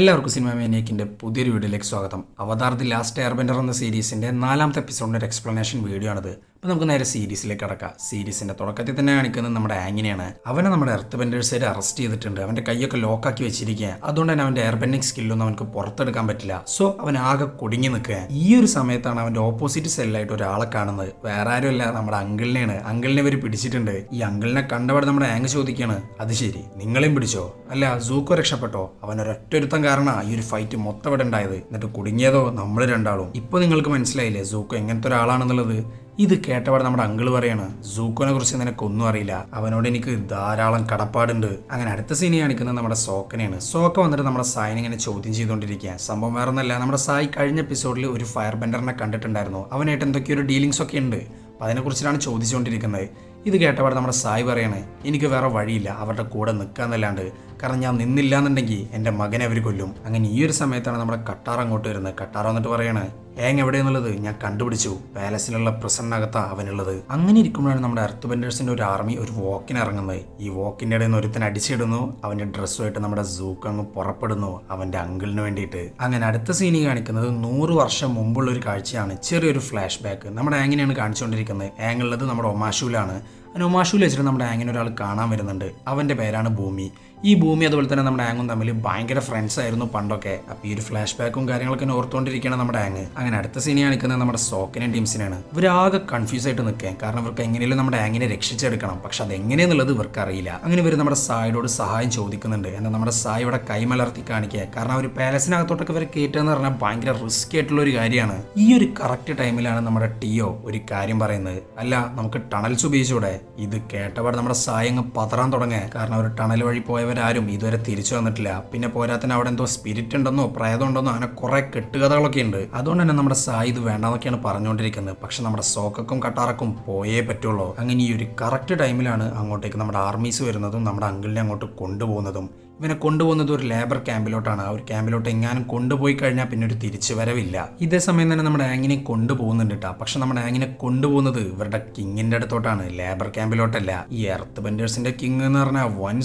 എല്ലാവർക്കും സിനിമ മേനിയക്കിൻ്റെ പുതിയൊരു വീഡിയോയിലേക്ക് സ്വാഗതം. അവതാർ ദി ലാസ്റ്റ് എയർബെൻഡർ എന്ന സീരീസിൻ്റെ 4ാമത്തെ എപ്പിസോഡിൻ്റെ ഒരു എക്സ്പ്ലനേഷൻ വീഡിയോ ആണിത്. അപ്പോൾ നമുക്ക് നേരെ സീരീസിലേക്ക് കടക്കാം. സീരീസിൻ്റെ തുടക്കത്തിൽ തന്നെ കാണിക്കുന്നത് നമ്മുടെ ആങ്ങിനെയാണ്. അവനെ നമ്മുടെ എർത്ത് ബെൻഡേഴ്സായിട്ട് അറസ്റ്റ് ചെയ്തിട്ടുണ്ട്. അവൻ്റെ കൈയൊക്കെ ലോക്കാക്കി വെച്ചിരിക്കുക. അതുകൊണ്ട് തന്നെ അവൻ്റെ എയർ ബെൻഡിങ് സ്കില്ലൊന്നും അവനക്ക് പുറത്തെടുക്കാൻ പറ്റില്ല. സോ അവൻ ആകെ കുടുങ്ങി നിൽക്കുക. ഈ ഒരു സമയത്താണ് അവൻ്റെ ഓപ്പോസിറ്റ് സെല്ലായിട്ട് ഒരാളെ കാണുന്നത്. വേറെ ആരുമല്ല, നമ്മുടെ അങ്കിളിനെയാണ്. അങ്കിളിനെ ഇവർ പിടിച്ചിട്ടുണ്ട്. ഈ അങ്കിളിനെ കണ്ടപാട് നമ്മുടെ ആങ് ചോദിക്കുകയാണ്, അത് ശരി നിങ്ങളെയും പിടിച്ചോ? അല്ല സൂക്കോ രക്ഷപ്പെട്ടോ? അവൻ ഒരൊറ്റൊരുത്തം കാരണം ഈ ഒരു ഫൈറ്റ് മൊത്തം ഇവിടെ ഉണ്ടായത്. എന്നിട്ട് കുടുങ്ങിയതോ നമ്മൾ രണ്ടാളും. ഇപ്പൊ നിങ്ങൾക്ക് മനസ്സിലായില്ലേ സൂക്കോ എങ്ങനത്തെ ഒരാളാണെന്നുള്ളത്? ഇത് കേട്ടപാട് നമ്മുടെ അങ്കിള് പറയാണ്, സൂക്കോനെ കുറിച്ച് നിനക്കൊന്നും അറിയില്ല, അവനോട് എനിക്ക് ധാരാളം കടപ്പാടുണ്ട്. അങ്ങനെ അടുത്ത സീനി കാണിക്കുന്നത് നമ്മുടെ സോക്കനെയാണ്. സോക്ക വന്നിട്ട് നമ്മുടെ സായിനെ ഇങ്ങനെ ചോദ്യം ചെയ്തുകൊണ്ടിരിക്കുക. സംഭവം വേറെ ഒന്നല്ല, നമ്മുടെ സായി കഴിഞ്ഞ എപ്പിസോഡിൽ ഒരു ഫയർ ബെൻഡറിനെ കണ്ടിട്ടുണ്ടായിരുന്നു. അവനായിട്ട് എന്തൊക്കെയൊരു ഡീലിങ്സ് ഒക്കെ ഉണ്ട്. അപ്പം അതിനെക്കുറിച്ചിട്ടാണ് ചോദിച്ചുകൊണ്ടിരിക്കുന്നത്. ഇത് കേട്ടപാട് നമ്മുടെ സായി പറയാണ്, എനിക്ക് വേറെ വഴിയില്ല അവരുടെ കൂടെ നിൽക്കാന്നല്ലാണ്ട്. കാരണം ഞാൻ നിന്നില്ല എന്നുണ്ടെങ്കിൽ എൻ്റെ മകനെ അവർ കൊല്ലും. അങ്ങനെ ഈ ഒരു സമയത്താണ് നമ്മുടെ കട്ടാർ അങ്ങോട്ട് വരുന്നത്. കട്ടാർ വന്നിട്ട് പറയാണ്, ഏങ് എവിടെയെന്നുള്ളത് ഞാൻ കണ്ടുപിടിച്ചു, പാലസിലുള്ള പ്രസന്റിനകത്താണ് അവനുള്ളത്. അങ്ങനെ ഇരിക്കുമ്പോഴാണ് നമ്മുടെ എർത്ത് ബെൻഡേഴ്സിൻ്റെ ഒരു ആർമി ഒരു വോക്കിന് ഇറങ്ങുന്നത്. ഈ വോക്കിൻ്റെ ഇടയിൽ നിന്ന് ഒരുത്തൻ അടിച്ചിടുന്നു. അവൻ്റെ ഡ്രസ്സുമായിട്ട് നമ്മുടെ സൂക്ക് അങ്ങ് പുറപ്പെടുന്നു അവൻ്റെ അങ്കിളിന് വേണ്ടിയിട്ട്. അങ്ങനെ അടുത്ത സീനി കാണിക്കുന്നത് 100 വർഷം മുമ്പുള്ള ഒരു കാഴ്ചയാണ്. ചെറിയൊരു ഫ്ലാഷ് ബാക്ക് നമ്മുടെ ആങ്ങിനെയാണ് കാണിച്ചുകൊണ്ടിരിക്കുന്നത്. ആങ്ങുള്ളത് നമ്മുടെ ഒമാഷൂലാണ്. അങ്ങനെ ഒമാഷൂൽ വെച്ചിട്ട് നമ്മുടെ ആങ്ങിനെ ഒരാൾ കാണാൻ വരുന്നുണ്ട്. അവൻ്റെ പേരാണ് ഭൂമി. ഈ ഭൂമി അതുപോലെ തന്നെ നമ്മുടെ ആങ്ങും തമ്മിൽ ഭയങ്കര ഫ്രണ്ട്സ് ആയിരുന്നു പണ്ടൊക്കെ. അപ്പോൾ ഈ ഒരു ഫ്ലാഷ് ബാക്കും കാര്യങ്ങളൊക്കെ ഓർത്തുകൊണ്ടിരിക്കുകയാണ് നമ്മുടെ ആങ്. അങ്ങനെ അടുത്ത സീനി കാണിക്കുന്നത് നമ്മുടെ സോക്കിനെയും ടീംസിനാണ്. ഇവരാകെ കൺഫ്യൂസ് ആയിട്ട് നിൽക്കുക. കാരണം ഇവർക്ക് എങ്ങനെയും നമ്മുടെ ആങ്ങിനെ രക്ഷിച്ചെടുക്കണം. പക്ഷെ അതെങ്ങനെയെന്നുള്ളത് ഇവർക്ക് അറിയില്ല. അങ്ങനെ ഇവർ നമ്മുടെ സായിയോട് സഹായം ചോദിക്കുന്നുണ്ട്. എന്നാൽ നമ്മുടെ സായി ഇവിടെ കൈമലർത്തി കാണിക്കുക. കാരണം ഒരു പാലസിനകത്തോട്ടൊക്കെ ഇവരെ കയറ്റുകയെന്ന് പറഞ്ഞാൽ ഭയങ്കര റിസ്ക് ആയിട്ടുള്ള ഒരു കാര്യമാണ്. ഈ ഒരു കറക്റ്റ് ടൈമിലാണ് നമ്മുടെ ടിയോ ഒരു കാര്യം പറയുന്നത്, അല്ല നമുക്ക് ടണൽസ് ഉപയോഗിച്ചൂടെ? ഇത് കേട്ടപാട് നമ്മുടെ സായി അങ്ങ് പതറാൻ തുടങ്ങുക. കാരണം ഒരു ടണൽ വഴി പോയവരാരും ഇതുവരെ തിരിച്ചു വന്നിട്ടില്ല. പിന്നെ പോരാത്തിന് അവിടെ എന്തോ സ്പിരിറ്റ് ഉണ്ടെന്നോ പ്രേതം ഉണ്ടെന്നോ അങ്ങനെ കുറെ കെട്ടുകഥകളൊക്കെ ഉണ്ട്. അതുകൊണ്ട് തന്നെ നമ്മുടെ സായി ഇത് വേണ്ടാന്നൊക്കെയാണ് പറഞ്ഞുകൊണ്ടിരിക്കുന്നത്. പക്ഷെ നമ്മുടെ സോക്കും കട്ടാറക്കും പോയേ പറ്റുള്ളൂ. അങ്ങനെ ഈ ഒരു കറക്റ്റ് ടൈമിലാണ് അങ്ങോട്ടേക്ക് നമ്മുടെ ആർമീസ് വരുന്നതും നമ്മുടെ അങ്കിളിനെ അങ്ങോട്ട് കൊണ്ടുപോകുന്നതും. ഇവനെ കൊണ്ടുപോകുന്നത് ഒരു ലേബർ ക്യാമ്പിലോട്ടാണ്. ആ ഒരു ക്യാമ്പിലോട്ട് എങ്ങാനും കൊണ്ടുപോയി കഴിഞ്ഞാൽ പിന്നെ ഒരു തിരിച്ചു വരവില്ല. ഇതേ സമയം തന്നെ നമ്മുടെ ആങ്ങിനെ കൊണ്ടുപോകുന്നുണ്ട് കേട്ടോ. പക്ഷെ നമ്മുടെ ആങ്ങിനെ കൊണ്ടുപോകുന്നത് ഇവരുടെ കിങ്ങിന്റെ അടുത്തോട്ടാണ്, ലേബർ ക്യാമ്പിലോട്ടല്ല. ഈ എർത്ത് ബെൻഡേഴ്സിന്റെ കിങ് എന്ന് പറഞ്ഞാൽ വൻ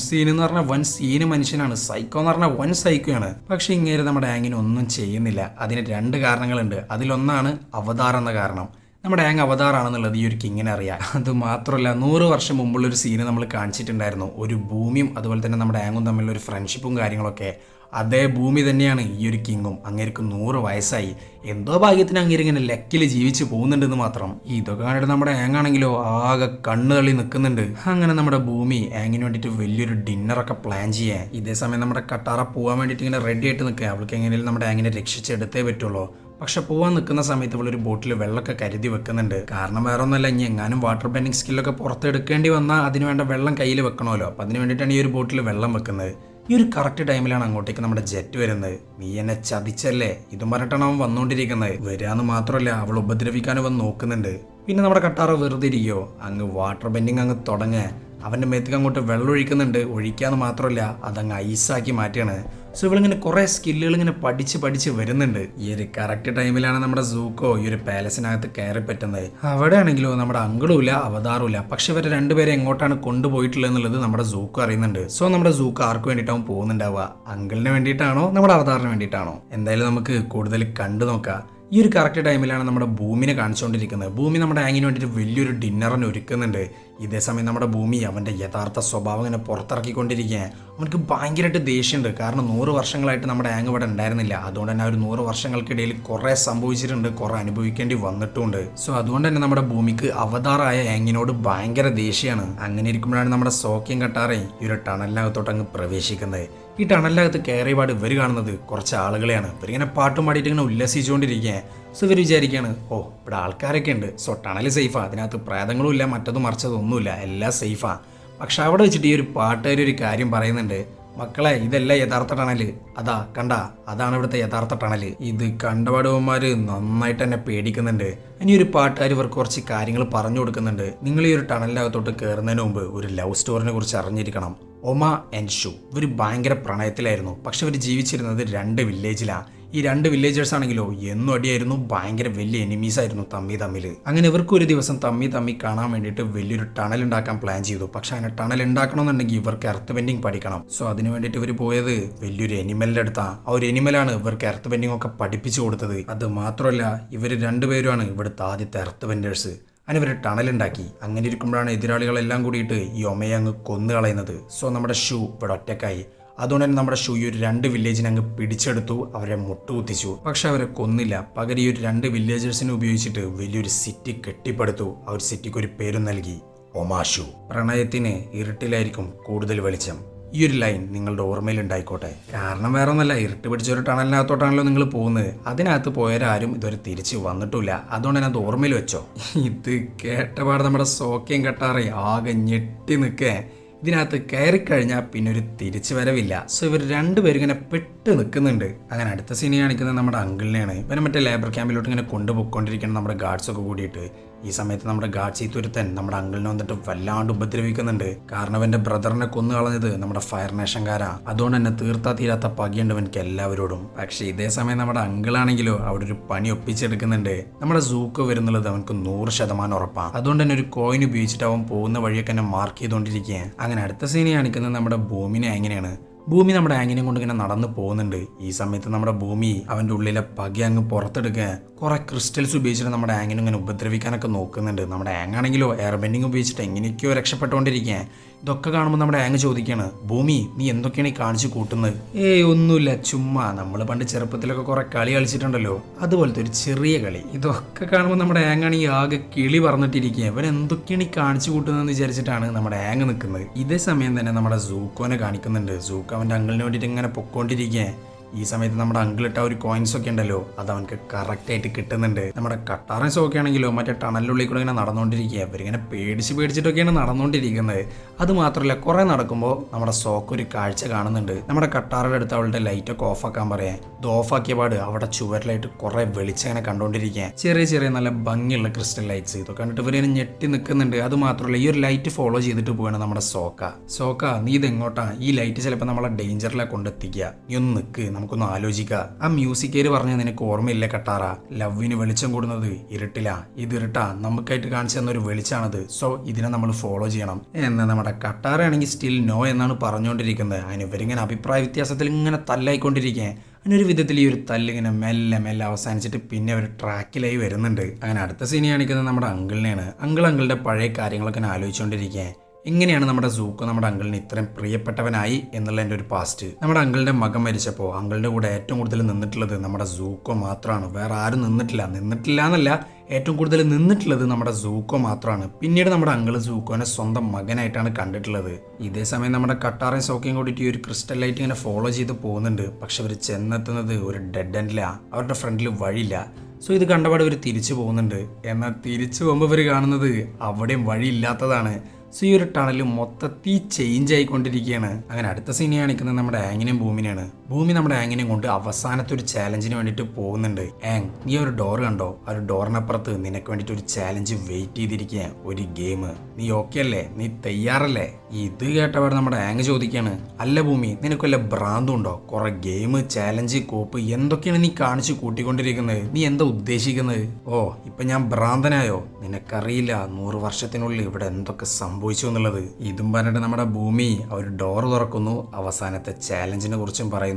സീന് മനുഷ്യനാണ്. സൈക്കോ എന്ന് പറഞ്ഞാൽ വൻ സൈക്കോയാണ്. പക്ഷെ ഇങ്ങനെ നമ്മുടെ ആങ്ങിനെ ഒന്നും ചെയ്യുന്നില്ല. അതിന് 2 കാരണങ്ങളുണ്ട്. അതിലൊന്നാണ് അവതാർ എന്ന കാരണം. നമ്മുടെ ആങ് അവതാറാണെന്നുള്ളത് ഈ ഒരു കിങ്ങിനെ അറിയാം. അത് മാത്രമല്ല 100 വർഷം മുമ്പുള്ളൊരു സീന് നമ്മൾ കാണിച്ചിട്ടുണ്ടായിരുന്നു. ഒരു ഭൂമിയും അതുപോലെ തന്നെ നമ്മുടെ ആങ്ങും തമ്മിലുള്ള ഒരു ഫ്രണ്ട്ഷിപ്പും കാര്യങ്ങളൊക്കെ. അതേ ഭൂമി തന്നെയാണ് ഈ ഒരു കിങ്ങും. അങ്ങേർക്ക് 100 വയസ്സായി. എന്തോ ഭാഗ്യത്തിന് അങ്ങേര് ഇങ്ങനെ ലക്കിൽ ജീവിച്ച് പോകുന്നുണ്ടെന്ന് മാത്രം. ഇതൊക്കെ കണ്ടിട്ട് നമ്മുടെ ആങ്ങാണെങ്കിലോ ആകെ കണ്ണു തള്ളി നിൽക്കുന്നുണ്ട്. അങ്ങനെ നമ്മുടെ ഭൂമി ആങ്ങിന് വേണ്ടിയിട്ട് വലിയൊരു ഡിന്നറൊക്കെ പ്ലാൻ ചെയ്യാൻ. ഇതേ സമയം നമ്മുടെ കട്ടാറ പോകാൻ വേണ്ടിയിട്ട് ഇങ്ങനെ റെഡി ആയിട്ട് നിൽക്കുക. അവൾക്ക് എങ്ങനെയും നമ്മുടെ ആങ്ങിനെ രക്ഷിച്ചെടുത്തേ പറ്റുള്ളൂ. പക്ഷെ പോകാൻ നിൽക്കുന്ന സമയത്ത് ഇവളൊരു ബോട്ടിൽ വെള്ളമൊക്കെ കരുതി വെക്കുന്നുണ്ട്. കാരണം വേറെ ഒന്നല്ല, ഇനി എങ്ങാനും വാട്ടർ ബെൻഡിങ് സ്കില്ലൊക്കെ പുറത്തെടുക്കേണ്ടി വന്നാൽ അതിന് വേണ്ട വെള്ളം കയ്യിൽ വെക്കണമല്ലോ. അപ്പം അതിന് വേണ്ടിയിട്ടാണ് ഈ ഒരു ബോട്ടിൽ വെള്ളം വെക്കുന്നത്. ഈ ഒരു കറക്റ്റ് ടൈമിലാണ് അങ്ങോട്ടേക്ക് നമ്മുടെ ജെറ്റ് വരുന്നത്. നീ എന്നെ ചതിച്ചല്ലേ ഇതും പറഞ്ഞിട്ടാണ് അവൻ വന്നുകൊണ്ടിരിക്കുന്നത്. വരാന്ന് മാത്രമല്ല അവൾ ഉപദ്രവിക്കാനും വന്ന് നോക്കുന്നുണ്ട്. പിന്നെ നമ്മുടെ കട്ടാറ വെറുതെ ഇരിക്കോ, അങ്ങ് വാട്ടർ ബെൻഡിങ് അങ്ങ് തുടങ്ങുക. അവൻ്റെ മേത്തേക്ക് അങ്ങോട്ട് വെള്ളം ഒഴിക്കുന്നുണ്ട്. ഒഴിക്കാന്ന് മാത്രമല്ല അതങ്ങ് ഐസാക്കി മാറ്റുകയാണ്. സോ ഇവളിങ്ങനെ കുറേ സ്കില്ലുകൾ ഇങ്ങനെ പഠിച്ച് വരുന്നുണ്ട്. ഈ ഒരു കറക്റ്റ് ടൈമിലാണ് നമ്മുടെ സൂക്കോ ഈ ഒരു പാലസിനകത്ത് കയറി പറ്റുന്നത്. അവിടെ ആണെങ്കിലോ നമ്മുടെ അങ്കിളും ഇല്ല അവതാറും ഇല്ല. പക്ഷെ ഇവരെ 2 പേരെ എങ്ങോട്ടാണ് കൊണ്ടുപോയിട്ടുള്ളത് എന്നുള്ളത് നമ്മുടെ സൂക്കോ അറിയുന്നുണ്ട്. സോ നമ്മുടെ സൂക്കോ ആർക്ക് വേണ്ടിയിട്ടാവും പോകുന്നുണ്ടാവുക? അങ്കിളിന് വേണ്ടിയിട്ടാണോ നമ്മുടെ അവതാറിന് വേണ്ടിയിട്ടാണോ? എന്തായാലും നമുക്ക് കൂടുതൽ കണ്ടു നോക്കാം. ഈ ഒരു കറക്റ്റ് ടൈമിലാണ് നമ്മുടെ ഭൂമിനെ കാണിച്ചുകൊണ്ടിരിക്കുന്നത്. ഭൂമി നമ്മുടെ ആങ്ങിന് വേണ്ടിയിട്ട് വലിയൊരു ഡിന്നറിന് ഒരുക്കുന്നുണ്ട്. ഇതേ സമയം നമ്മുടെ ഭൂമി അവൻ്റെ യഥാർത്ഥ സ്വഭാവം ഇങ്ങനെ പുറത്തിറക്കിക്കൊണ്ടിരിക്കുക. അവനക്ക് ഭയങ്കരമായിട്ട് ദേഷ്യമുണ്ട്. കാരണം 100 വർഷങ്ങളായിട്ട് നമ്മുടെ ആങ് ഇവിടെ ഉണ്ടായിരുന്നില്ല. അതുകൊണ്ട് തന്നെ ആ ഒരു 100 വർഷങ്ങൾക്കിടയിൽ കുറേ സംഭവിച്ചിട്ടുണ്ട്, കുറേ അനുഭവിക്കേണ്ടി വന്നിട്ടുണ്ട്. സോ അതുകൊണ്ട് തന്നെ നമ്മുടെ ഭൂമിക്ക് അവതാറായ ആങ്ങിനോട് ഭയങ്കര ദേഷ്യമാണ്. അങ്ങനെ ഇരിക്കുമ്പോഴാണ് നമ്മുടെ സോക്കിയും കട്ടാറേ ഈ ഒരു ടണലിനകത്തോട്ട് അങ്ങ് പ്രവേശിക്കുന്നത്. ഈ ടണലിനകത്ത് കയറിയപാട് ഇവർ കാണുന്നത് കുറച്ച് ആളുകളെയാണ്. ഇവരിങ്ങനെ പാട്ടും പാടിയിട്ട് ഇങ്ങനെ ഉല്ലസിച്ചുകൊണ്ടിരിക്കുക. സോ ഇവർ വിചാരിക്കുകയാണ്, ഓ ഇവിടെ ആൾക്കാരൊക്കെ ഉണ്ട്, സോ ടണൽ സേഫാ, അതിനകത്ത് പ്രേതങ്ങളും ഇല്ല മറ്റതും മറിച്ചതൊന്നുമില്ല, എല്ലാം സേഫാ. പക്ഷെ അവിടെ വെച്ചിട്ട് ഈ ഒരു പാട്ടുകാർ ഒരു കാര്യം പറയുന്നുണ്ട്, മക്കളെ ഇതല്ല യഥാർത്ഥ ടണല്, അതാ കണ്ട അതാണ് ഇവിടുത്തെ യഥാർത്ഥ ടണല്. ഇത് കണ്ടപാടുവന്മാര് നന്നായിട്ട് തന്നെ പേടിക്കുന്നുണ്ട്. ഇനി ഒരു പാട്ടുകാർ ഇവർക്ക് കുറച്ച് കാര്യങ്ങൾ പറഞ്ഞു കൊടുക്കുന്നുണ്ട്. നിങ്ങൾ ഈ ഒരു ടണലിനകത്തോട്ട് കയറുന്നതിന് മുമ്പ് ഒരു ലവ് സ്റ്റോറിനെ കുറിച്ച് അറിഞ്ഞിരിക്കണം. ഒമ ആൻഡ് ഷു ഇവർ ഭയങ്കര പ്രണയത്തിലായിരുന്നു. പക്ഷെ ഇവർ ജീവിച്ചിരുന്നത് 2 വില്ലേജിലാണ്. ഈ 2 വില്ലേജേഴ്സ് ആണെങ്കിലോ എന്നും അടിയായിരുന്നു, ഭയങ്കര വലിയ എനിമീസ് ആയിരുന്നു തമ്മിൽ. അങ്ങനെ ഇവർക്ക് ഒരു ദിവസം തമ്മി കാണാൻ വേണ്ടിയിട്ട് വലിയൊരു ടണൽ ഉണ്ടാക്കാൻ പ്ലാൻ ചെയ്തു. പക്ഷെ അങ്ങനെ ടണൽ ഉണ്ടാക്കണമെന്നുണ്ടെങ്കിൽ ഇവർക്ക് എർത്ത് ബെൻഡിങ് പഠിക്കണം. സോ അതിന് വേണ്ടിയിട്ട് ഇവർ പോയത് വലിയൊരു എനിമലിന്റെ അടുത്താ. ആ ഒരു എനിമലാണ് ഇവർക്ക് എർത്ത് ബെൻഡിങ് ഒക്കെ പഠിപ്പിച്ചു കൊടുത്തത്. അത് മാത്രമല്ല ഇവർ രണ്ടുപേരുമാണ് ഇവിടുത്തെ ആദ്യത്തെ എർത്ത് ബെൻഡേഴ്സ്. അങ്ങനെ ഇവർ ടണലുണ്ടാക്കി. അങ്ങനെ ഇരിക്കുമ്പോഴാണ് എതിരാളികളെല്ലാം കൂടിയിട്ട് ഈ ഒമയെ അങ്ങ് കൊന്നു കളയുന്നത്. സോ നമ്മുടെ ഷൂ ഇവിടെ ഒറ്റക്കായി. അതുകൊണ്ട് തന്നെ നമ്മുടെ ഷൂ ഈ ഒരു 2 വില്ലേജിനെ അങ്ങ് പിടിച്ചെടുത്തു, അവരെ മുട്ടുകുത്തിച്ചു. പക്ഷെ അവരെ കൊന്നില്ല. പകരം ഈ ഒരു 2 വില്ലേജേഴ്സിനെ ഉപയോഗിച്ചിട്ട് വലിയൊരു സിറ്റി കെട്ടിപ്പടുത്തു. ആ ഒരു സിറ്റിക്ക് ഒരു പേരും നൽകി, ഒമാഷു. പ്രണയത്തിന് ഇരുട്ടിലായിരിക്കും കൂടുതൽ വെളിച്ചം. ഈ ഒരു ലൈൻ നിങ്ങളുടെ ഓർമ്മയിൽ ഉണ്ടായിക്കോട്ടെ. കാരണം വേറെ ഒന്നല്ല, ഇരുട്ട് പിടിച്ച ഒരു ടണലിനകത്തോട്ടാണല്ലോ നിങ്ങൾ പോകുന്നത്. അതിനകത്ത് പോയവരാരും ഇതുവരെ തിരിച്ച് വന്നിട്ടില്ല. അതുകൊണ്ട് തന്നെ അത് ഓർമ്മയിൽ വെച്ചോ. ഇത് കേട്ടപാട് നമ്മുടെ സോക്കയും കട്ടാറേ ആകെ ഞെട്ടി നിൽക്കേ. ഇതിനകത്ത് കയറിക്കഴിഞ്ഞാൽ പിന്നെ ഒരു തിരിച്ചു വരവില്ല. സോ ഇവർ രണ്ടുപേരും ഇങ്ങനെ പെട്ട് നിൽക്കുന്നുണ്ട്. അങ്ങനെ അടുത്ത സീനി കാണിക്കുന്നത് നമ്മുടെ അങ്കിളിനെയാണ്. ഇവനെ മറ്റേ ലേബർ ക്യാമ്പിലോട്ട് ഇങ്ങനെ കൊണ്ടുപോയിക്കൊണ്ടിരിക്കണം നമ്മുടെ ഗാർഡ്സൊക്കെ കൂടിയിട്ട്. ഈ സമയത്ത് നമ്മുടെ ഗാർഡ്സ് ഈ തുരുത്തൻ നമ്മുടെ അങ്കിളിനെ വന്നിട്ട് വല്ലാണ്ട് ഉപദ്രവിക്കുന്നുണ്ട്. കാരണം അവന്റെ ബ്രദറിനെ കൊന്നു കളഞ്ഞത് നമ്മുടെ ഫയർ നേഷൻകാരാ. അതുകൊണ്ട് തന്നെ തീർത്താ തീരാത്ത പകയുണ്ട് അവനക്ക് എല്ലാവരോടും. പക്ഷെ ഇതേ സമയം നമ്മുടെ അങ്കിളാണെങ്കിലോ അവിടെ ഒരു പണി ഒപ്പിച്ചെടുക്കുന്നുണ്ട്. നമ്മുടെ സൂക്കോ വരുന്നുള്ളത് അവനക്ക് 100% ഉറപ്പാണ്. അതുകൊണ്ട് തന്നെ ഒരു കോയിൻ ഉപയോഗിച്ചിട്ട് അവൻ പോകുന്ന വഴിയൊക്കെ എന്നെ മാർക്ക് ചെയ്തുകൊണ്ടിരിക്കുകയാണ്. അങ്ങനെ അടുത്ത സീനി കാണിക്കുന്നത് നമ്മുടെ ഭൂമിനെ എങ്ങനെയാണ്. ഭൂമി നമ്മുടെ ആങ്ങിനെ കൊണ്ട് ഇങ്ങനെ നടന്നു പോകുന്നുണ്ട്. ഈ സമയത്ത് നമ്മുടെ ഭൂമി അവൻ്റെ ഉള്ളിലെ പകി അങ്ങ് പുറത്തെടുക്കുക കുറെ ക്രിസ്റ്റൽസ് ഉപയോഗിച്ചിട്ട് നമ്മുടെ ആങ്ങിനെ ഇങ്ങനെ ഉപദ്രവിക്കാനൊക്കെ നോക്കുന്നുണ്ട്. നമ്മുടെ ആങ്ങാണെങ്കിലോ എയർ ബെൻഡിങ് ഉപയോഗിച്ചിട്ട് എങ്ങനെയൊക്കെയോ രക്ഷപ്പെട്ടുകൊണ്ടിരിക്കുക. ഇതൊക്കെ കാണുമ്പോൾ നമ്മുടെ ആങ് ചോദിക്കുകയാണ്, ഭൂമി നീ എന്തൊക്കെയാണ് ഈ കാണിച്ചു കൂട്ടുന്നത്? ഒന്നുമില്ല, ചുമ്മാ നമ്മൾ പണ്ട് ചെറുപ്പത്തിലൊക്കെ കുറെ കളി കളിച്ചിട്ടുണ്ടല്ലോ, അതുപോലത്തെ ഒരു ചെറിയ കളി. ഇതൊക്കെ കാണുമ്പോൾ നമ്മുടെ ആങ്ങാണ് ഈ ആകെ കിളി പറഞ്ഞിട്ടിരിക്കുക. ഇവൻ എന്തൊക്കെയാണ് ഈ കാണിച്ചു കൂട്ടുന്നതെന്ന് വിചാരിച്ചിട്ടാണ് നമ്മുടെ ആങ് നിൽക്കുന്നത്. ഇതേ സമയം തന്നെ നമ്മുടെ സൂക്കോനെ കാണിക്കുന്നുണ്ട്. സൂക്കോ അവൻ്റെ അങ്കിളിന് വേണ്ടിയിട്ട് ഇങ്ങനെ പൊക്കോണ്ടിരിക്കുക. ഈ സമയത്ത് നമ്മുടെ അങ്കിളിട്ട ഒരു കോയിൻസ് ഒക്കെ ഉണ്ടല്ലോ, അത് അവനക്ക് കറക്റ്റായിട്ട് കിട്ടുന്നുണ്ട്. നമ്മുടെ കട്ടാറൻസ് ഒക്കെ ആണെങ്കിലോ മറ്റേ ടണലിനുള്ളിൽ കൂടെ ഇങ്ങനെ നടന്നുകൊണ്ടിരിക്കുക. അവരിങ്ങനെ പേടിച്ചിട്ടൊക്കെയാണ് നടന്നുകൊണ്ടിരിക്കുന്നത്. അത് മാത്രമല്ല കുറെ നടക്കുമ്പോൾ നമ്മുടെ സോക്ക് ഒരു കാഴ്ച കാണുന്നുണ്ട്. നമ്മുടെ കട്ടാറുടെ അടുത്ത് അവളുടെ ലൈറ്റൊക്കെ ഓഫാക്കാൻ പറയാം. ഇത് ഓഫാക്കിയ പാട് അവിടെ ചുവരിലായിട്ട് കുറെ വെളിച്ചം ഇങ്ങനെ കണ്ടുകൊണ്ടിരിക്കുക. ചെറിയ നല്ല ഭംഗിയുള്ള ക്രിസ്റ്റൽ ലൈറ്റ്സ്. ഇതൊക്കെ കണ്ടിട്ട് ഇവരിങ്ങനെ ഞെട്ടി നിൽക്കുന്നുണ്ട്. അത് മാത്രമല്ല ഈ ഒരു ലൈറ്റ് ഫോളോ ചെയ്തിട്ട് പോവാണ് നമ്മുടെ സോക്ക നീ ഇതെങ്ങോട്ടാ? ഈ ലൈറ്റ് ചിലപ്പോൾ നമ്മളെ ഡേഞ്ചറിലേക്ക് കൊണ്ടെത്തിക്കുക. നീ ഒന്ന് നിൽക്ക്, നമുക്കൊന്ന് ആലോചിക്കാം. ആ മ്യൂസിക്കേര് പറഞ്ഞ നിനക്ക് ഓർമ്മയില്ലേ കട്ടാറ? ലവിന് വെളിച്ചം കൂടുന്നത് ഇരുട്ടില്ല. ഇത് ഇരുട്ടാ, നമുക്കായിട്ട് കാണിച്ചു തന്ന ഒരു വെളിച്ചാണത്. സോ ഇതിനെ നമ്മൾ ഫോളോ ചെയ്യണം എന്ന് നമ്മുടെ കട്ടാറ ആണെങ്കിൽ സ്റ്റിൽ നോ എന്നാണ് പറഞ്ഞുകൊണ്ടിരിക്കുന്നത്. അതിന് ഇവരിങ്ങനെ അഭിപ്രായ വ്യത്യാസത്തിൽ ഇങ്ങനെ തല്ലായിക്കൊണ്ടിരിക്കുക. അതിനൊരു വിധത്തിൽ ഈ ഒരു തല്ലിങ്ങനെ മെല്ലെ അവസാനിച്ചിട്ട് പിന്നെ ഒരു ട്രാക്കിലായി വരുന്നുണ്ട്. അങ്ങനെ അടുത്ത സീനി കാണിക്കുന്നത് നമ്മുടെ അങ്കിളിനെയാണ്. അങ്കിളുടെ പഴയ കാര്യങ്ങളൊക്കെ ആലോചിച്ചുകൊണ്ടിരിക്കുക. എങ്ങനെയാണ് നമ്മുടെ സൂക്കോ നമ്മുടെ അങ്കിളിന് ഇത്രയും പ്രിയപ്പെട്ടവനായി എന്നുള്ളതിൻ്റെ ഒരു പാസ്റ്റ്. നമ്മുടെ അങ്കിളിന്റെ മകൻ മരിച്ചപ്പോൾ അങ്കിളിന്റെ കൂടെ ഏറ്റവും കൂടുതൽ നിന്നിട്ടുള്ളത് നമ്മുടെ സൂക്കോ മാത്രമാണ്. വേറെ ആരും നിന്നിട്ടില്ല എന്നല്ല, ഏറ്റവും കൂടുതൽ നിന്നിട്ടുള്ളത് നമ്മുടെ സൂക്കോ മാത്രമാണ്. പിന്നീട് നമ്മുടെ അങ്കിള് സൂക്കോനെ സ്വന്തം മകനായിട്ടാണ് കണ്ടിട്ടുള്ളത്. ഇതേ സമയം നമ്മുടെ കട്ടാറയും സോക്കയും കൂടിയിട്ട് ഈ ഒരു ക്രിസ്റ്റൽ ലൈറ്റ് ഇങ്ങനെ ഫോളോ ചെയ്ത് പോകുന്നുണ്ട്. പക്ഷെ അവർ ചെന്നെത്തുന്നത് ഒരു ഡെഡ് എൻഡിലാണ്. അവരുടെ ഫ്രണ്ടിൽ വഴിയില്ല. സോ ഇത് കണ്ടപാട് ഇവർ തിരിച്ചു പോകുന്നുണ്ട്. എന്നാൽ തിരിച്ചു പോകുമ്പോൾ ഇവർ കാണുന്നത് അവിടെയും വഴിയില്ലാത്തതാണ്. സോ ഈ ഒരു ടണൽ മൊത്തത്തിൽ ചേഞ്ച് ആയിക്കൊണ്ടിരിക്കുകയാണ്. അങ്ങനെ അടുത്ത സീനി കാണിക്കുന്നത് നമ്മുടെ ആങ്ങിനെയും ഭൂമിനെയാണ്. ഭൂമി നമ്മുടെ ആങ്ങിനെയും കൊണ്ട് അവസാനത്തെ ഒരു ചാലഞ്ചിന് വേണ്ടിയിട്ട് പോകുന്നുണ്ട്. നീ ഒരു ഡോർ കണ്ടോ? ആ ഒരു ഡോറിനപ്പുറത്ത് നിനക്ക് വേണ്ടിയിട്ട് ഒരു ചാലഞ്ച് വെയിറ്റ് ചെയ്തിരിക്കുക, ഒരു ഗെയിം. നീ ഓക്കെ അല്ലേ? നീ തയ്യാറല്ലേ? ഇത് കേട്ടപാട് നമ്മുടെ ആങ് ചോദിക്കുകയാണ്, അല്ല ഭൂമി നിനക്ക് വല്ല ഭ്രാന്തുണ്ടോ? കുറെ ഗെയിം, ചാലഞ്ച്, കോപ്പ് എന്തൊക്കെയാണ് നീ കാണിച്ചു കൂട്ടിക്കൊണ്ടിരിക്കുന്നത്? നീ എന്താ ഉദ്ദേശിക്കുന്നത്? ഇപ്പൊ ഞാൻ ഭ്രാന്തനായോ? നിനക്കറിയില്ല 100 വർഷത്തിനുള്ളിൽ ഇവിടെ എന്തൊക്കെ സംഭവിച്ചു എന്നുള്ളത്. ഇതും പറഞ്ഞിട്ട് നമ്മുടെ ഭൂമി ഒരു ഡോർ തുറക്കുന്നു. അവസാനത്തെ ചാലഞ്ചിനെ കുറിച്ചും പറയുന്നു.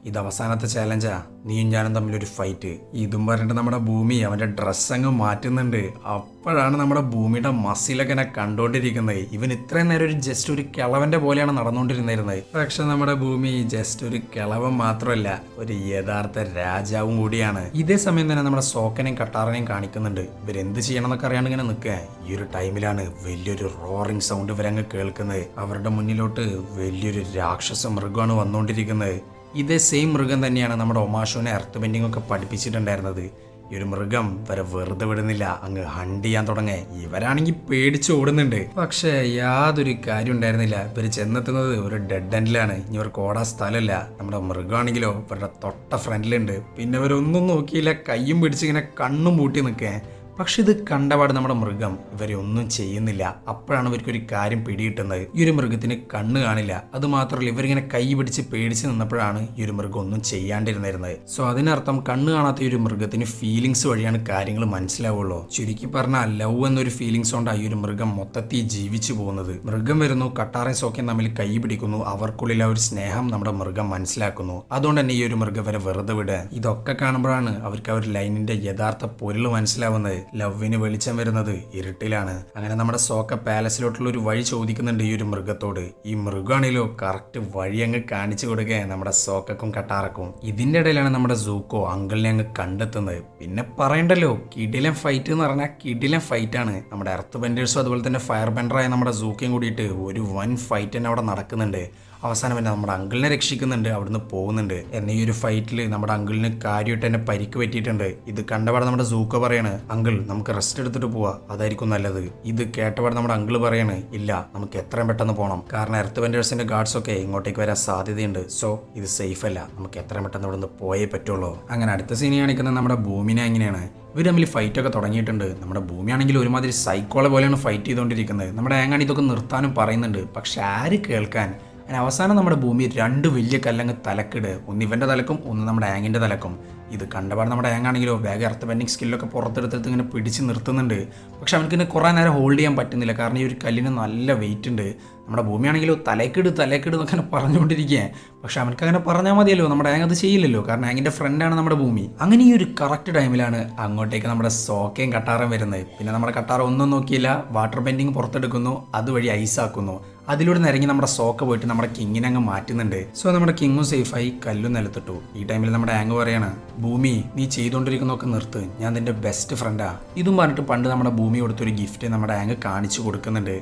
ഇത് അവസാനത്തെ ചാലഞ്ചാ, നീയും ഞാനും തമ്മിലൊരു ഫൈറ്റ്. ഇതും പറഞ്ഞിട്ട് നമ്മുടെ ഭൂമി അവന്റെ ഡ്രസ്സ് അങ്ങ് മാറ്റുന്നുണ്ട്. അപ്പോഴാണ് നമ്മുടെ ഭൂമിയുടെ മസിലൊക്കെ എന്നെ കണ്ടുകൊണ്ടിരിക്കുന്നത്. ഇവൻ ഇത്രയും നേരം ജസ്റ്റ് ഒരു കിളവന്റെ പോലെയാണ് നടന്നുകൊണ്ടിരുന്നിരുന്നത്. പക്ഷെ നമ്മുടെ ഭൂമി ജസ്റ്റ് ഒരു കിളവൻ മാത്രമല്ല, ഒരു യഥാർത്ഥ രാജാവും കൂടിയാണ്. ഇതേ സമയം തന്നെ നമ്മുടെ സോക്കനെയും കട്ടാറിനെയും കാണിക്കുന്നുണ്ട്. ഇവരെന്ത് ചെയ്യണം എന്നൊക്കെ അറിയാണ്ട് ഇങ്ങനെ നിൽക്കുക. ഈ ഒരു ടൈമിലാണ് വലിയൊരു റോറിങ് സൗണ്ട് ഇവരങ്ങ് കേൾക്കുന്നത്. അവരുടെ മുന്നിലോട്ട് വലിയൊരു രാക്ഷസ മൃഗമാണ് വന്നുകൊണ്ടിരിക്കുന്നത്. ഇതേ സെയിം മൃഗം തന്നെയാണ് നമ്മുടെ ഒമാഷോനെ എർത്ത് ബെൻഡിങ് ഒക്കെ പഠിപ്പിച്ചിട്ടുണ്ടായിരുന്നത്. ഈ ഒരു മൃഗം വരെ വെറുതെ വിടുന്നില്ല, അങ്ങ് ഹണ്ട് ചെയ്യാൻ തുടങ്ങി. ഇവരാണെങ്കിൽ പേടിച്ച് ഓടുന്നുണ്ട്. പക്ഷെ യാതൊരു കാര്യം ഉണ്ടായിരുന്നില്ല. ഇവർ ചെന്നെത്തുന്നത് ഒരു ഡെഡ് എൻഡിലാണ്. ഇനി ഇവർക്ക് ഓടാൻ സ്ഥലമില്ല. നമ്മുടെ മൃഗമാണെങ്കിലോ ഇവരുടെ തൊട്ട ഫ്രണ്ടിലുണ്ട്. പിന്നെ ഇവരൊന്നും നോക്കിയില്ല, കയ്യും പിടിച്ച് ഇങ്ങനെ കണ്ണും പൂട്ടി നിൽക്കുക. പക്ഷെ ഇത് കണ്ടപാട് നമ്മുടെ മൃഗം ഇവരെ ഒന്നും ചെയ്യുന്നില്ല. അപ്പോഴാണ് ഇവർക്കൊരു കാര്യം പിടികിട്ടുന്നത്. ഈ ഒരു മൃഗത്തിന് കണ്ണ് കാണില്ല. അത് മാത്രമല്ല, ഇവരിങ്ങനെ കൈ പിടിച്ച് പേടിച്ച് നിന്നപ്പോഴാണ് ഈ ഒരു മൃഗം ഒന്നും ചെയ്യാണ്ടിരുന്നിരുന്നത്. സോ അതിനർത്ഥം കണ്ണ് കാണാത്ത ഈ ഒരു മൃഗത്തിന് ഫീലിങ്സ് വഴിയാണ് കാര്യങ്ങൾ മനസ്സിലാവുള്ളൂ. ചുരുക്കി പറഞ്ഞാൽ ലവ് എന്നൊരു ഫീലിങ്സ് കൊണ്ടാണ് ഈ ഒരു മൃഗം മൊത്തത്തിൽ ജീവിച്ചു പോകുന്നത്. മൃഗം വരുന്നു, കട്ടാറയും സോക്കയും തമ്മിൽ കൈ പിടിക്കുന്നു. അവർക്കുള്ളിൽ ആ ഒരു സ്നേഹം നമ്മുടെ മൃഗം മനസ്സിലാക്കുന്നു. അതുകൊണ്ട് തന്നെ ഈ ഒരു മൃഗം വരെ വെറുതെ വിടുക. ഇതൊക്കെ കാണുമ്പോഴാണ് അവർക്ക് ആ ഒരു ലൈനിന്റെ യഥാർത്ഥ പൊരുൾ മനസ്സിലാവുന്നത്. ലവിന് വെളിച്ചം വരുന്നത് ഇരുട്ടിലാണ്. അങ്ങനെ നമ്മുടെ സോക്ക പാലസിലോട്ടുള്ള ഒരു വഴി ചോദിക്കുന്നുണ്ട് ഈ ഒരു മൃഗത്തോട്. ഈ മൃഗമാണല്ലോ കറക്റ്റ് വഴി അങ്ങ് കാണിച്ചു കൊടുക്കുക നമ്മുടെ സോക്കക്കും കട്ടാറക്കും. ഇതിന്റെ ഇടയിലാണ് നമ്മുടെ സൂക്കോ അങ്കിളിനെ അങ്ങ് കണ്ടെത്തുന്നത്. പിന്നെ പറയണ്ടല്ലോ, കിടിലൻ ഫൈറ്റ് എന്ന് പറഞ്ഞാൽ കിടിലൻ ഫൈറ്റ് ആണ്. നമ്മുടെ എർത്ത് ബെൻഡേഴ്സും അതുപോലെ തന്നെ ഫയർ ബെൻഡറായ നമ്മുടെ സൂക്കയും കൂടിയിട്ട് ഒരു വൻ ഫൈറ്റ് തന്നെ അവിടെ നടക്കുന്നുണ്ട്. അവസാനം തന്നെ നമ്മുടെ അങ്കിളിനെ രക്ഷിക്കുന്നുണ്ട്, അവിടുന്ന് പോകുന്നുണ്ട്. എന്നീ ഒരു ഫൈറ്റിൽ നമ്മുടെ അങ്കിളിന് കാര്യമായിട്ട് തന്നെ പരിക്ക് പറ്റിയിട്ടുണ്ട്. ഇത് കണ്ടപാടെ നമ്മുടെ സൂക്കോ പറയാണ്, അങ്കിൾ നമുക്ക് റെസ്റ്റ് എടുത്തിട്ട് പോവാ, അതായിരിക്കും നല്ലത്. ഇത് കേട്ടപാടെ നമ്മുടെ അങ്കിൾ പറയാണ്, ഇല്ല നമുക്ക് എത്രയും പെട്ടെന്ന് പോകണം, കാരണം എർത്ത് ബെൻഡേഴ്സിന്റെ ഗാർഡ്സ് ഒക്കെ ഇങ്ങോട്ടേക്ക് വരാൻ സാധ്യതയുണ്ട്. സോ ഇത് സേഫ് അല്ല, നമുക്ക് എത്രയും പെട്ടെന്ന് ഇവിടെ നിന്ന് പോയേ പറ്റുള്ളൂ. അങ്ങനെ അടുത്ത സീനി കാണിക്കുന്നത് നമ്മുടെ ഭൂമിനെ എങ്ങനെയാണ്. ഇവർ തമ്മിൽ ഫൈറ്റൊക്കെ തുടങ്ങിയിട്ടുണ്ട്. നമ്മുടെ ഭൂമിയാണെങ്കിൽ ഒരുമാതിരി സൈക്കോളെ പോലെയാണ് ഫൈറ്റ് ചെയ്തുകൊണ്ടിരിക്കുന്നത്. നമ്മുടെ ആങ്ങാണ് ഇതൊക്കെ നിർത്താനും പറയുന്നുണ്ട്, പക്ഷെ ആര് കേൾക്കാൻ. അങ്ങനെ അവസാനം നമ്മുടെ ഭൂമി രണ്ട് വലിയ കല്ലങ്ങ് തലക്കിട്, ഒന്ന് ഇവൻ്റെ തലക്കും ഒന്ന് നമ്മുടെ ആങ്ങിൻ്റെ തലക്കും. ഇത് കണ്ടപാട് നമ്മുടെ ആങ്ങാണെങ്കിലോ വേഗം എർത്ത് ബെൻഡിങ് സ്കില്ലൊക്കെ പുറത്തെടുത്തിട്ട് ഇങ്ങനെ പിടിച്ച് നിർത്തുന്നുണ്ട്. പക്ഷെ അവനക്കിന് കുറേ നേരം ഹോൾഡ് ചെയ്യാൻ പറ്റുന്നില്ല, കാരണം ഈ ഒരു കല്ലിന് നല്ല വെയിറ്റ് ഉണ്ട്. നമ്മുടെ ഭൂമിയാണെങ്കിലോ തലക്കിട് എന്നൊക്കെ പറഞ്ഞുകൊണ്ടിരിക്കുക. പക്ഷെ അവനക്ക് അങ്ങനെ പറഞ്ഞാൽ മതിയല്ലോ, നമ്മുടെ ആങ് അത് ചെയ്യില്ലല്ലോ, കാരണം ആങ്ങിൻ്റെ ഫ്രണ്ടാണ് നമ്മുടെ ഭൂമി. അങ്ങനെ ഈ ഒരു കറക്റ്റ് ടൈമിലാണ് അങ്ങോട്ടേക്ക് നമ്മുടെ സോക്കയും കട്ടാറും വരുന്നത്. പിന്നെ നമ്മുടെ കട്ടാറ ഒന്നും നോക്കിയില്ല, വാട്ടർ ബെൻഡിങ് പുറത്തെടുക്കുന്നു, അതുവഴി ഐസാക്കുന്നു. അതിലൂടെ നിരങ്ങി നമ്മുടെ സോക്ക പോയിട്ട് നമ്മുടെ കിങ്ങിനെ അങ്ങ് മാറ്റുന്നുണ്ട്. സോ നമ്മുടെ കിങ്ങും സേഫായി, കല്ലും നിലത്തിട്ടു. ഈ ടൈമിൽ നമ്മുടെ ആങ് പറയാണ്, ഭൂമി നീ ചെയ്തുകൊണ്ടിരിക്കുന്നതൊക്കെ നിർത്ത്, ഞാൻ നിന്റെ ബെസ്റ്റ് ഫ്രണ്ടാ. ഇതും പറഞ്ഞിട്ട് പണ്ട് നമ്മുടെ ഭൂമി കൊടുത്തൊരു ഗിഫ്റ്റ് നമ്മുടെ ആങ് കാണിച്ചു കൊടുക്കുന്നുണ്ട്.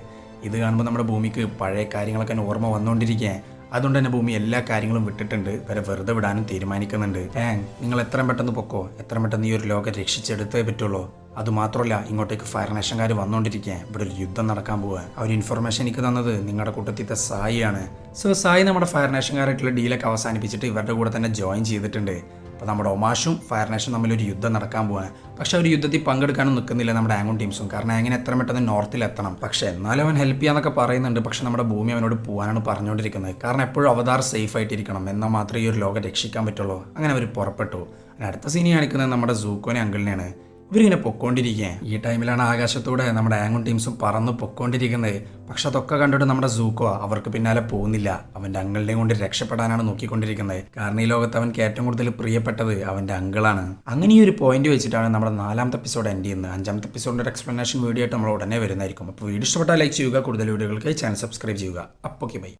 ഇത് കാണുമ്പോൾ നമ്മുടെ ഭൂമിക്ക് പഴയ കാര്യങ്ങളൊക്കെ ഓർമ്മ വന്നുകൊണ്ടിരിക്കുക. അതുകൊണ്ട് തന്നെ ഭൂമി എല്ലാ കാര്യങ്ങളും വിട്ടിട്ടുണ്ട്, വരെ വെറുതെ വിടാനും തീരുമാനിക്കുന്നുണ്ട്. നിങ്ങൾ എത്രയും പെട്ടെന്ന് പൊക്കോ, എത്രയും പെട്ടെന്ന് ഈ ഒരു ലോകം രക്ഷിച്ചെടുത്തേ പറ്റുള്ളൂ. അതുമാത്രമല്ല, ഇങ്ങോട്ടേക്ക് ഫയർ നേഷൻകാർ വന്നുകൊണ്ടിരിക്കുക, ഇവിടെ ഒരു യുദ്ധം നടക്കാൻ പോവുക. ആ ഒരു ഇൻഫർമേഷൻ എനിക്ക് തന്നത് നിങ്ങളുടെ കൂട്ടത്തിലത്തെ സായിയാണ്. സോ സായി നമ്മുടെ ഫയർ നേഷൻകാരായിട്ടുള്ള ഡീലൊക്കെ അവസാനിപ്പിച്ചിട്ട് ഇവരുടെ കൂടെ തന്നെ ജോയിൻ ചെയ്തിട്ടുണ്ട്. അപ്പോൾ നമ്മുടെ ഒമാഷും ഫയർ നേഷൻ തമ്മിലൊരു യുദ്ധം നടക്കാൻ പോവാണ്. പക്ഷെ ഒരു യുദ്ധത്തിൽ പങ്കെടുക്കാനും നിൽക്കുന്നില്ല നമ്മുടെ ആങ്ങും ടീംസും, കാരണം ആങ്ങിനെ എത്ര പെട്ടെന്ന് നോർത്തിലെത്തണം. പക്ഷെ എന്നാലും അവൻ ഹെൽപ്പ് ചെയ്യാന്നൊക്കെ പറയുന്നുണ്ട്. പക്ഷെ നമ്മുടെ ഭൂമി അവനോട് പോകാനാണ് പറഞ്ഞുകൊണ്ടിരിക്കുന്നത്, കാരണം എപ്പോഴും അവതാർ സേഫ് ആയിട്ടിരിക്കണം, എന്നാൽ മാത്രമേ ഈ ഒരു ലോകം രക്ഷിക്കാൻ പറ്റുള്ളൂ. അങ്ങനെ അവർ പുറപ്പെട്ടു. അടുത്ത സീനി കാണിക്കുന്നത് നമ്മുടെ സൂക്കോനെ അങ്കിളിനെയാണ്. ഇവരിങ്ങനെ പൊക്കോണ്ടിരിക്കുക. ഈ ടൈമിലാണ് ആകാശത്തൂടെ നമ്മുടെ ആങ്ങും ടീംസും പറന്ന് പൊക്കോണ്ടിരിക്കുന്നത്. പക്ഷെ അതൊക്കെ കണ്ടിട്ട് നമ്മുടെ സൂക്കോ അവർക്ക് പിന്നാലെ പോകുന്നില്ല, അവൻ്റെ അങ്കിളിനെ കൊണ്ട് രക്ഷപ്പെടാനാണ് നോക്കിക്കൊണ്ടിരിക്കുന്നത്. കാരണം ഈ ലോകത്ത് അവൻക്ക് ഏറ്റവും കൂടുതൽ പ്രിയപ്പെട്ടത് അവൻ്റെ അങ്കിളാണ്. അങ്ങനെ ഈ ഒരു പോയിന്റ് വെച്ചിട്ടാണ് നമ്മുടെ 4ാമത്തെ എപ്പിസോഡ് എൻഡ് ചെയ്യുന്നത്. 5ാമത്തെ എപ്പിസോഡിൻ്റെ എക്സ്പ്ലനേഷൻ വീഡിയോ ആയിട്ട് നമ്മൾ ഉടനെ വരുന്നതായിരിക്കും. അപ്പോൾ വീഡിയോ ഇഷ്ടപ്പെട്ടാൽ ലൈക്ക് ചെയ്യുക, കൂടുതൽ വീഡിയോകൾക്ക് ചാനൽ സബ്സ്ക്രൈബ് ചെയ്യുക. അപ്പോൾ ഓക്കെ, ബൈ.